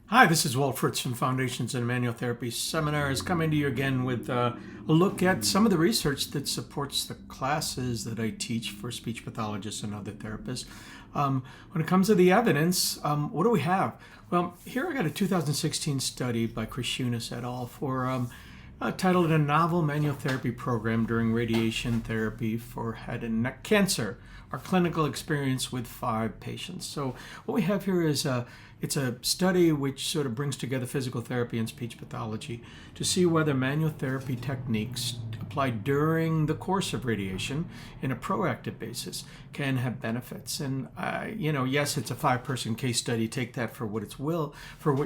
Hi, this is Walt Fritz from Foundations in Manual Therapy Seminars, coming to you again with a look at some of the research that supports the classes that I teach for speech pathologists and other therapists. When it comes to the evidence, what do we have? Well, here I got a 2016 study by Krisciunas et al. Titled A Novel Manual Therapy Program During Radiation Therapy for Head and Neck Cancer, our clinical experience with 5 patients. So what we have here is it's a study which sort of brings together physical therapy and speech pathology to see whether manual therapy techniques applied during the course of radiation in a proactive basis can have benefits. And yes, it's a 5-person case study. Take that for what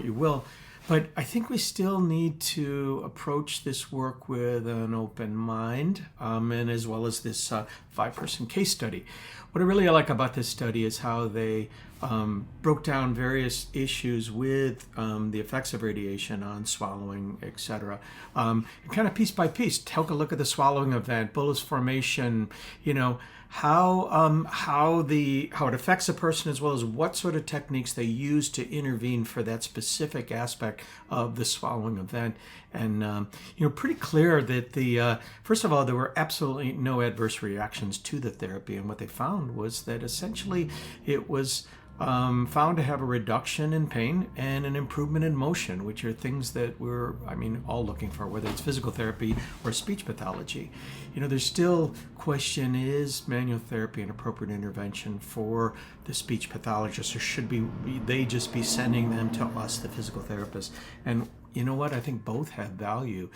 you will. But I think we still need to approach this work with an open mind, and as well as this 5-person case study. What I really like about this study is how they broke down various issues with the effects of radiation on swallowing, etc. Kind of piece by piece, take a look at the swallowing event, bullous formation, how it affects a person, as well as what sort of techniques they use to intervene for that specific aspect of the swallowing event. And pretty clear that first of all, there were absolutely no adverse reactions to the therapy, and what they found was that essentially it was found to have a reduction in pain and an improvement in motion, which are things that we're, all looking for, whether it's physical therapy or speech pathology. There's still question, is manual therapy an appropriate intervention for the speech pathologist, or should they just be sending them to us, the physical therapists? And you know what? I think both have value.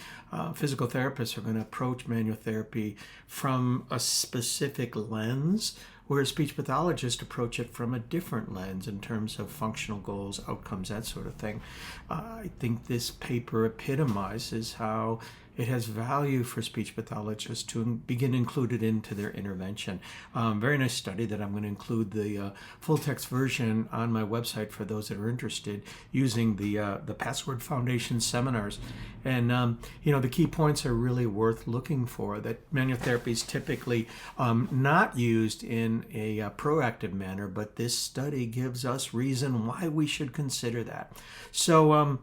Physical therapists are going to approach manual therapy from a specific lens, whereas speech pathologists approach it from a different lens in terms of functional goals, outcomes, that sort of thing. I think this paper epitomizes how it has value for speech pathologists to begin included into their intervention. Very nice study that I'm going to include the full text version on my website for those that are interested, using the Password Foundation seminars. And the key points are really worth looking for. That manual therapy is typically not used in a proactive manner, but this study gives us reason why we should consider that. So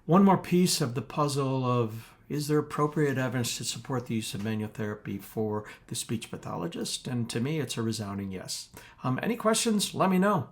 one more piece of the puzzle of, is there appropriate evidence to support the use of manual therapy for the speech pathologist? And to me, it's a resounding yes. Any questions? Let me know.